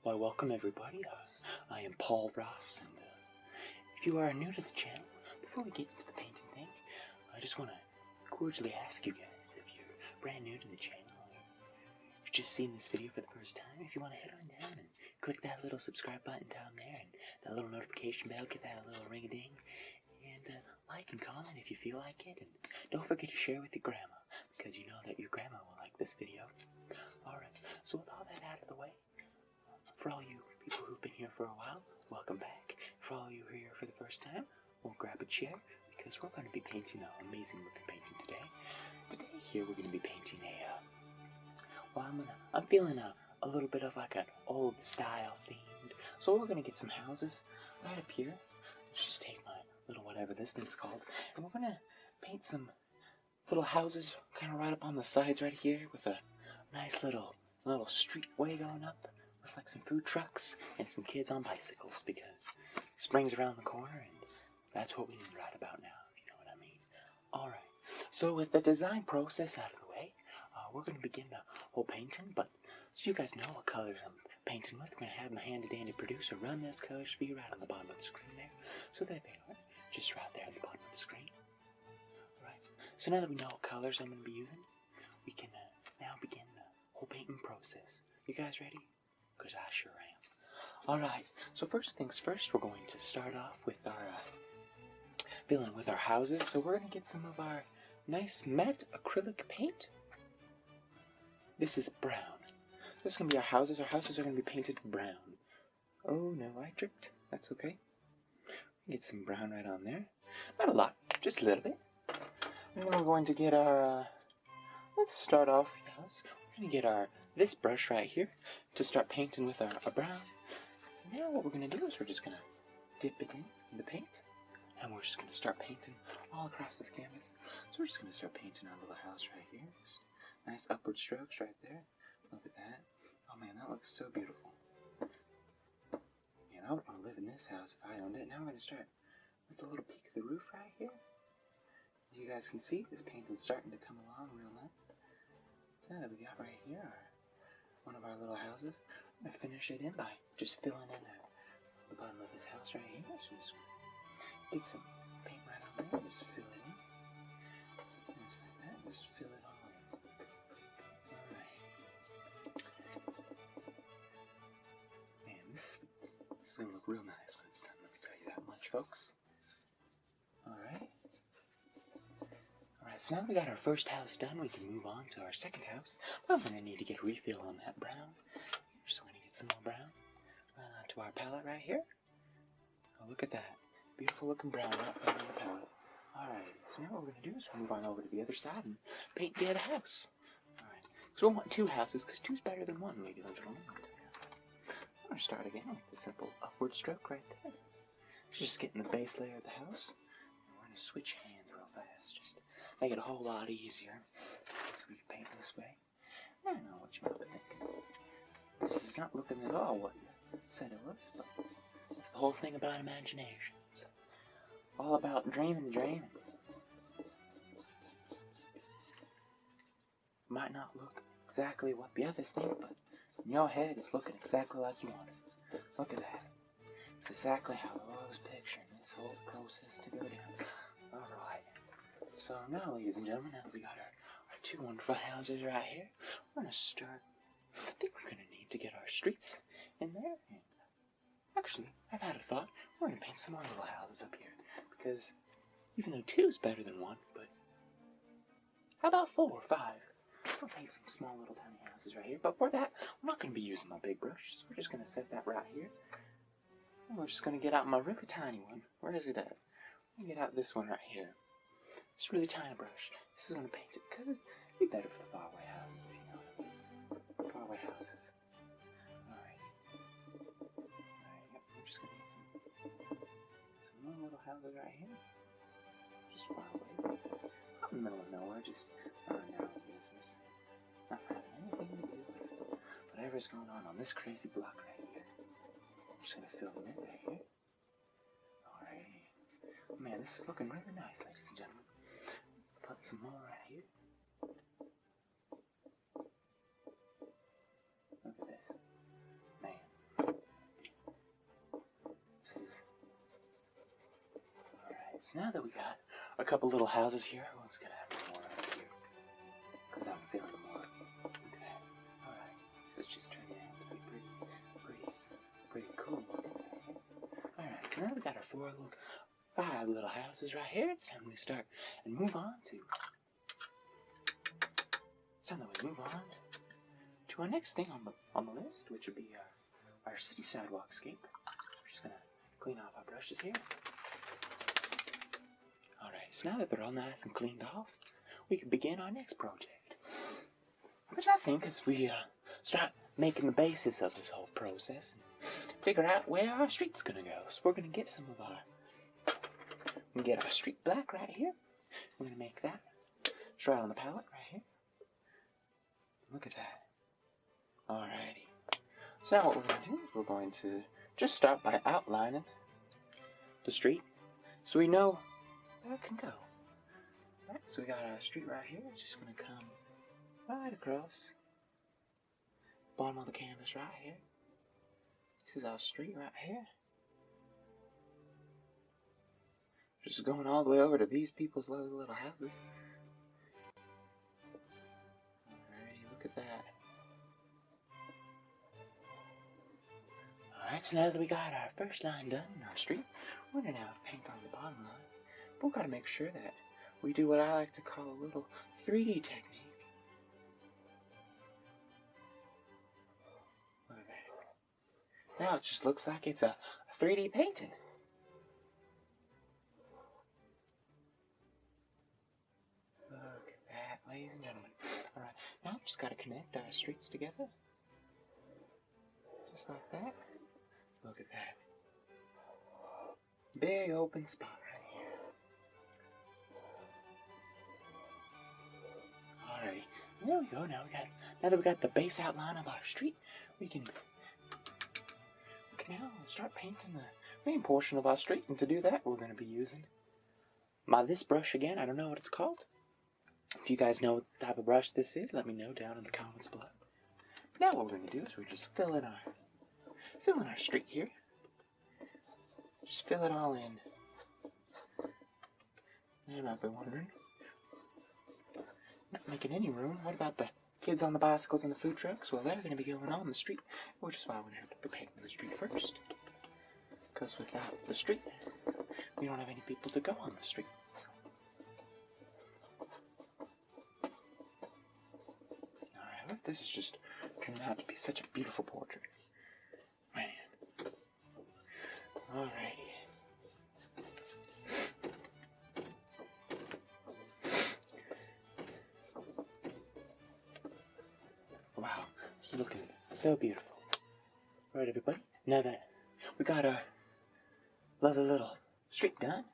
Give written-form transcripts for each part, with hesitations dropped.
Why, welcome everybody. I am Paul Ross, and if you are new to the channel, before we get into the painting thing, I just want to cordially ask you guys, if you're brand new to the channel, or if you've just seen this video for the first time, if you want to head on down and click that little subscribe button down there, and that little notification bell, give that a little ring-a-ding, and like and comment if you feel like it, and don't forget to share with your grandma, because you know that your grandma will like this video. Alright, so with all that out of the way, for all you people who've been here for a while, welcome back. For all you who are here for the first time, we'll grab a chair, because we're going to be painting an amazing looking painting today. Today here we're going to be painting I'm feeling a little bit of like an old style themed. So we're going to get some houses right up here. Let's just take my little whatever this thing's called, and we're going to paint some little houses kind of right up on the sides right here with a nice little streetway going up. Looks like some food trucks and some kids on bicycles, because spring's around the corner and that's what we need right about now, if you know what I mean. Alright, so with the design process out of the way, we're going to begin the whole painting, but so you guys know what colors I'm painting with, we're going to have my handy-dandy producer run those colors for you right on the bottom of the screen there. So there they are, just right there on the bottom of the screen. Alright, so now that we know what colors I'm going to be using, we can now begin the whole painting process. You guys ready? Because I sure am. Alright, so first things first, we're going to start off with our filling with our houses. So we're going to get some of our nice matte acrylic paint. This is brown. This is going to be our houses. Our houses are going to be painted brown. Oh no, I tripped. That's okay. Get some brown right on there. Not a lot, just a little bit. And then we're going to get our, let's start off, we're going to get this brush right here to start painting with our brown. Now what we're going to do is we're just going to dip it in the paint, and we're just going to start painting all across this canvas. So we're just going to start painting our little house right here. Just nice upward strokes right there. Look at that. Oh man, that looks so beautiful. Man, I would want to live in this house if I owned it. Now we're going to start with a little peek of the roof right here. You guys can see this painting's starting to come along real nice. So that we got right here one of our little houses. I'm going to finish it in by just filling in the bottom of this house right here. So just get some paint right on there, just fill it in. Just like that, just fill it all in. Alright. Man, this is going to look real nice when it's done, let me tell you that much, folks. Alright. Alright, so now we got our first house done, we can move on to our second house. But I'm going to need to get a refill on that brown. So we're going to get some more brown to our palette right here. Oh, look at that. Beautiful looking brown right there on the palette. Alright, so now what we're going to do is move on over to the other side and paint the other house. Alright, so we want two houses, because two's better than one, ladies and gentlemen. I'm going to start again with the simple upward stroke right there. Just getting the base layer of the house. And we're going to switch hands real fast, just make it a whole lot easier. So we can paint this way. I don't know what you might be thinking. This is not looking at all what you said it was, but that's the whole thing about imagination. It's all about dreaming. Might not look exactly what the others think, but in your head it's looking exactly like you want it. Look at that. It's exactly how I was picturing this whole process to go down. Alright. So now, ladies and gentlemen, now that we got our two wonderful houses right here, we're going to start. I think we're going to need to get our streets in there. And actually, I've had a thought. We're going to paint some more little houses up here. Because even though two is better than one, but how about 4 or 5? We'll paint some small little tiny houses right here. But for that, I'm not going to be using my big brush. So we're just going to set that right here. And we're just going to get out my really tiny one. Where is it at? I'm going to get out this one right here. It's a really tiny brush. This is going to paint it because it'd be better for the faraway houses, if you know what I mean. Faraway houses. Alright. Yep, I'm just going to get some more little houses right here. Just far away. Not in the middle of nowhere, just running out of business. Not having anything to do with whatever's going on this crazy block right here. I'm just going to fill them in right here. Alrighty. Man, this is looking really nice, ladies and gentlemen. Put some more right here. Look at this. Man, now that we got a couple little houses here, let's get more over here. Because I'm feeling more. Look at that. Alright, this is just turning out to be pretty cool. Alright, so now we got our 5 little houses right here. It's time we start and move on to. It's time that we move on to our next thing on the list, which would be our city sidewalk scape. We're just gonna clean off our brushes here. Alright, so now that they're all nice and cleaned off, we can begin our next project. Which I think as we start making the basis of this whole process and figure out where our street's gonna go. So we're gonna get our street black right here. We're gonna make that. It's right on the palette right here. Look at that. Alrighty. So now what we're going to do is we're going to just start by outlining the street so we know where it can go. Alright, so we got our street right here. It's just going to come right across the bottom of the canvas right here. This is our street right here. Just going all the way over to these people's lovely little houses. Alrighty, look at that. Alright, so now that we got our first line done in our street, we're going to now paint on the bottom line. But we've got to make sure that we do what I like to call a little 3D technique. Look at that. Now it just looks like it's a 3D painting. Look at that, ladies and gentlemen. Alright, now I've just got to connect our streets together. Just like that. Look at that. Big open spot right here. Alrighty. There we go. Now that we got the base outline of our street, we can now start painting the main portion of our street. And to do that, we're going to be using this brush again. I don't know what it's called. If you guys know what type of brush this is, let me know down in the comments below. Now what we're going to do is we're just fill in our street here. Just fill it all in. You might be wondering, not making any room. What about the kids on the bicycles and the food trucks? Well, they're going to be going on the street, which is why we're going to have to be painting the street first. Because without the street, we don't have any people to go on the street. Alright, look, this is just turning out to be such a beautiful portrait. Man. Alrighty. Wow, this is looking so beautiful. Alright, everybody. Now that we got our lovely little street done,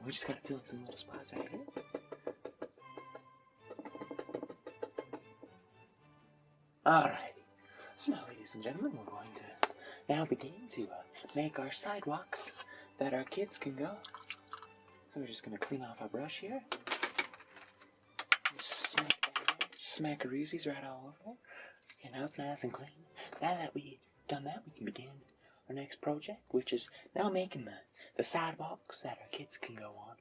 we just gotta fill in some little spots right here. Alrighty. So now, ladies and gentlemen, we're going to now begin to make our sidewalks that our kids can go. So we're just going to clean off our brush here. Just smackaroosies right all over there. Okay, now it's nice and clean. Now that we've done that, we can begin our next project, which is now making the sidewalks that our kids can go on.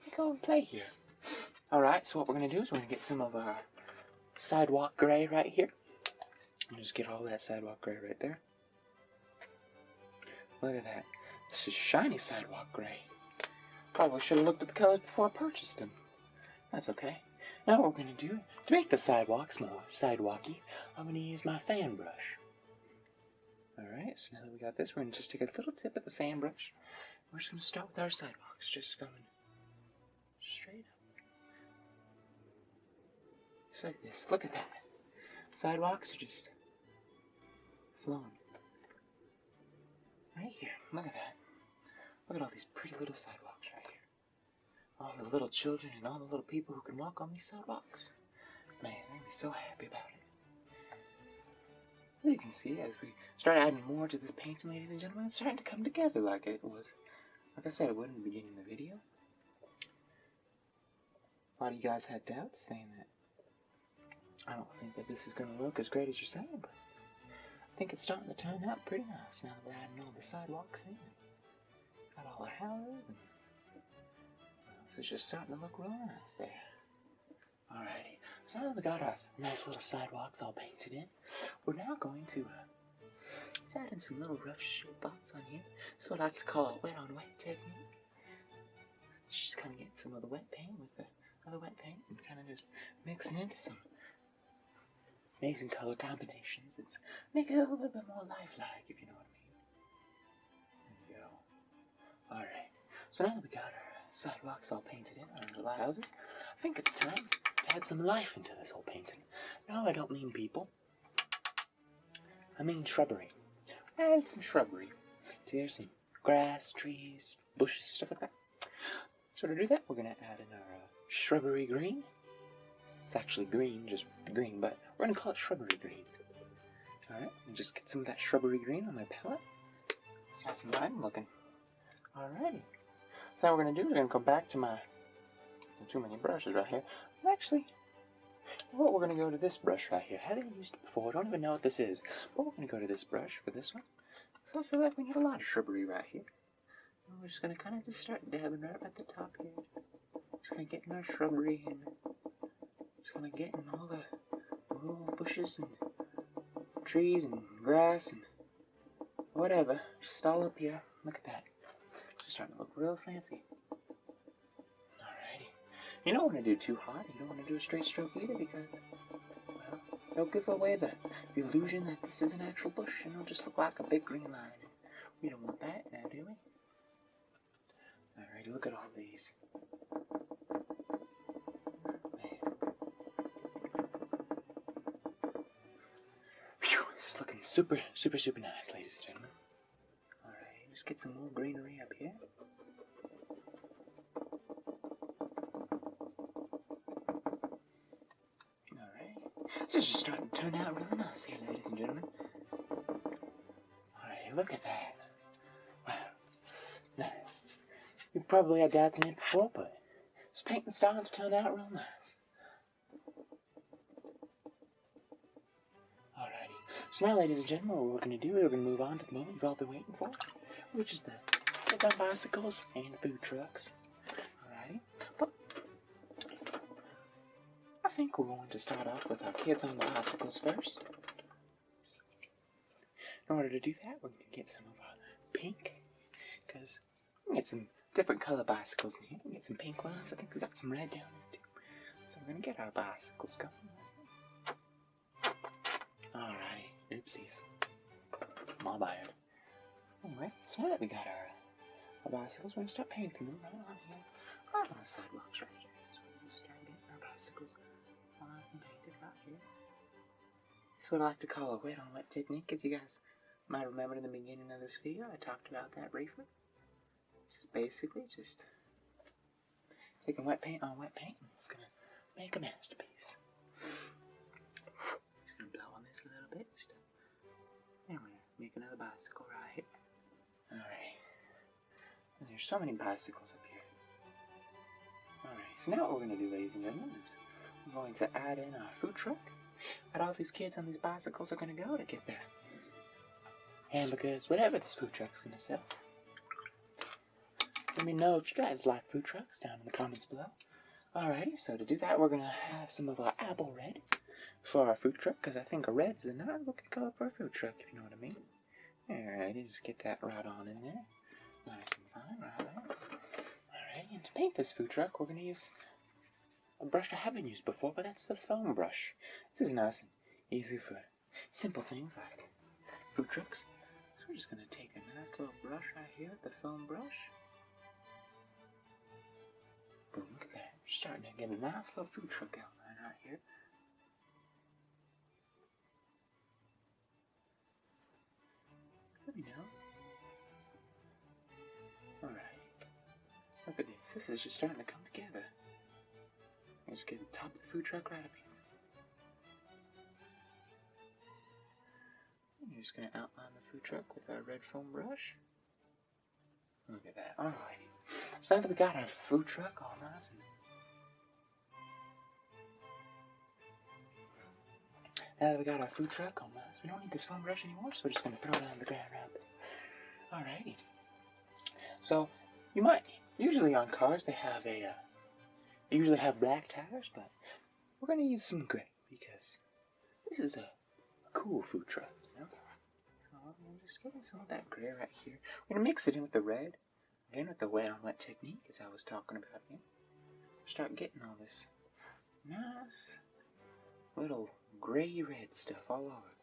We go and play here. Alright, so what we're going to do is we're going to get some of our sidewalk gray right here. And just get all that sidewalk gray right there. Look at that. This is shiny sidewalk gray. Probably should have looked at the colors before I purchased them. That's okay. Now what we're going to do, to make the sidewalks more sidewalky, I'm going to use my fan brush. Alright, so now that we got this, we're going to just take a little tip of the fan brush. We're just going to start with our sidewalks, just going straight up. Just like this. Look at that. Sidewalks are just flowing. Right here. Look at that. Look at all these pretty little sidewalks right here. All the little children and all the little people who can walk on these sidewalks. Man, they're going to be so happy about it. As you can see, as we start adding more to this painting, ladies and gentlemen, it's starting to come together like it was. Like I said, it would in the beginning of the video. A lot of you guys had doubts saying that I don't think that this is going to look as great as you're saying, but I think it's starting to turn out pretty nice now that we're adding all the sidewalks in. Got all our houses. And this is just starting to look real nice there. Alrighty, so now that we got our nice little sidewalks all painted in, we're now going to let's add in some little rough shape spots on here. So what I like to call a wet on wet technique. Just kind of get some of the wet paint with the other wet paint and kind of just mixing into some amazing color combinations. It's make it a little bit more lifelike, if you know what I mean. There you go. Alright, so now that we got our sidewalks all painted in, our little houses, I think it's time to add some life into this whole painting. No, I don't mean people. I mean shrubbery. Add some shrubbery. So there's some grass, trees, bushes, stuff like that. So to do that, we're going to add in our shrubbery green. It's actually green, just green, but we're going to call it shrubbery green. Alright, just get some of that shrubbery green on my palette. It's nice and light looking. Alrighty. So now what we're going to do, we're going to go back to my too many brushes right here. And actually, what we're going to go to this brush right here. I haven't used it before. I don't even know what this is. But we're going to go to this brush for this one. So I feel like we need a lot of shrubbery right here. And we're just going to kind of just start dabbing right at the top here. Just kind of getting our shrubbery and just kind of getting all the little bushes and trees and grass and whatever. Just all up here. Look at that. Just starting to look real fancy. Alrighty. You don't want to do too hot. You don't want to do a straight stroke either because, well, it'll give away the illusion that this is an actual bush and it'll just look like a big green line. We don't want that now, do we? Alrighty, look at all these. Man. Phew, this is looking super, super, super nice, ladies and gentlemen. Alright, just get some more greenery up here. Alright, this is just starting to turn out really nice here, ladies and gentlemen. Alright, look at that. Wow. Now, you probably had doubts in it before, but this painting's starting to turn out real nice. Alrighty, so now, ladies and gentlemen, what we're going to do is we're going to move on to the moment you've all been waiting for, which is the kids on bicycles and food trucks. Alrighty, but I think we're going to start off with our kids on the bicycles first. In order to do that, we're going to get some of our pink, because we can get some different color bicycles in here. We can get some pink ones. I think we got some red down there too. So we're going to get our bicycles going. Alrighty, oopsies. My bad. Anyway, so now that we got our bicycles, we're going to start painting them right on here. Right on the sidewalks right here. So we're going to start getting our bicycles nice and painted right here. This is what I like to call a wet on wet technique, as you guys might remember in the beginning of this video. I talked about that briefly. This is basically just taking wet paint on wet paint and it's going to make a masterpiece. Just going to blow on this a little bit. And we're going to make another bicycle right here. Alright. And there's so many bicycles up here. Alright, so now what we're going to do, ladies and gentlemen, is we're going to add in our food truck. And all these kids on these bicycles are going to go to get their hamburgers, whatever this food truck's going to sell. Let me know if you guys like food trucks down in the comments below. Alrighty, so to do that, we're going to have some of our apple red for our food truck, because I think a red is a nice looking color for a food truck, if you know what I mean. Alrighty, just get that right on in there. Nice and fine, right there. Alrighty, and to paint this food truck, we're going to use a brush I haven't used before, but that's the foam brush. This is nice and easy for simple things like food trucks. So we're just going to take a nice little brush right here with the foam brush. Boom, look at that. We're starting to get a nice little food truck outline right here. Let me know. Alright. Look at this. This is just starting to come together. Let's get the top of the food truck right up here. And you're just going to outline the food truck with our red foam brush. Look at that. Alrighty. So now that we got our food truck all nice and we don't need this foam brush anymore, so we're just going to throw it on the ground right there. Alrighty. So you might usually on cars they usually have black tires, but we're gonna use some gray because this is a cool food truck, you know. So I'm just getting some of that gray right here. We're gonna mix it in with the red, again with the wet on wet technique, as I was talking about again. Start getting all this nice little gray red stuff all over.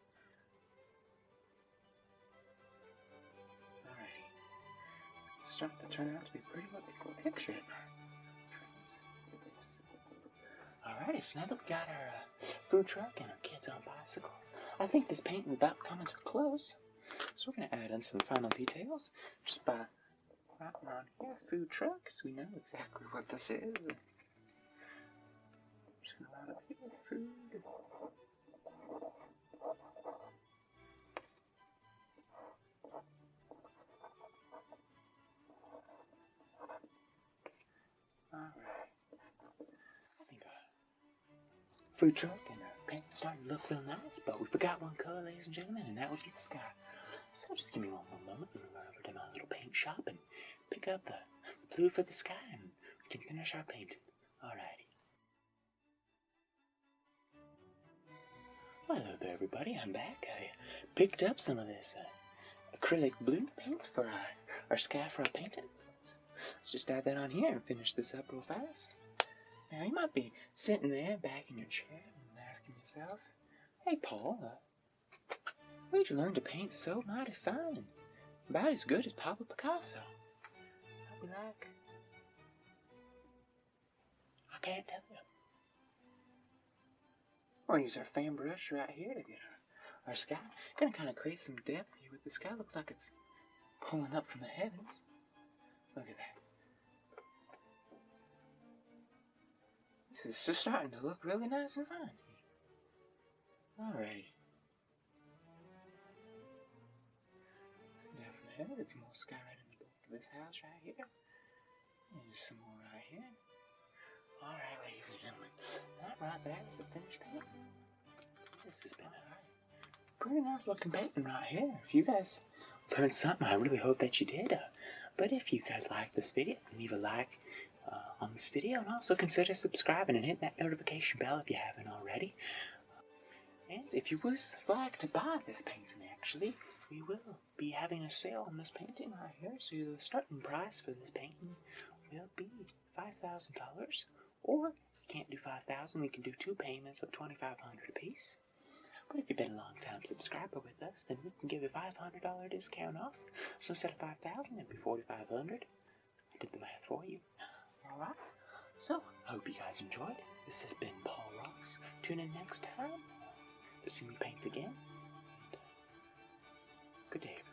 Alrighty. Starting to turn out to be pretty much a picture. Alrighty, so now that we got our food truck and our kids on bicycles, I think this painting is about coming to a close. So we're going to add in some final details just by writing on here, food truck, so we know exactly what this is. Just going to write up here, food. Alright. I think food truck and our paint's starting to look real nice, but we forgot one color, ladies and gentlemen, and that would be the sky. So just give me one more moment and we'll run over to my little paint shop and pick up the blue for the sky and we can finish our painting. Alrighty. Well, hello there everybody, I'm back. I picked up some of this acrylic blue paint for our sky for our painting. So let's just add that on here and finish this up real fast. Now you might be sitting there back in your chair and asking yourself, hey Paul, where'd you learn to paint so mighty fine? About as good as Pablo Picasso. I'll be like, I can't tell you. We're going to use our fan brush right here to get our sky. Going to kind of create some depth here with the sky. Looks like it's pulling up from the heavens. Look at that. This is just starting to look really nice and fine. Alrighty. Down from the heaven, it's more sky right in the back of this house right here. And just some more right here. Alright, ladies and gentlemen. That right there is a finished painting. This has been a pretty nice looking painting right here. If you guys learned something, I really hope that you did. But if you guys like this video, leave a like on this video, and also consider subscribing and hit that notification bell if you haven't already. And if you would like to buy this painting, actually, we will be having a sale on this painting right here. So the starting price for this painting will be $5,000. Or if you can't do $5,000, we can do 2 payments of $2,500 apiece. But if you've been a long time subscriber with us, then we can give you a $500 discount off. So instead of $5,000, it'd be $4,500. I did the math for you. Alright, so I hope you guys enjoyed. This has been Paul Ross. Tune in next time to see me paint again. Good day, everybody.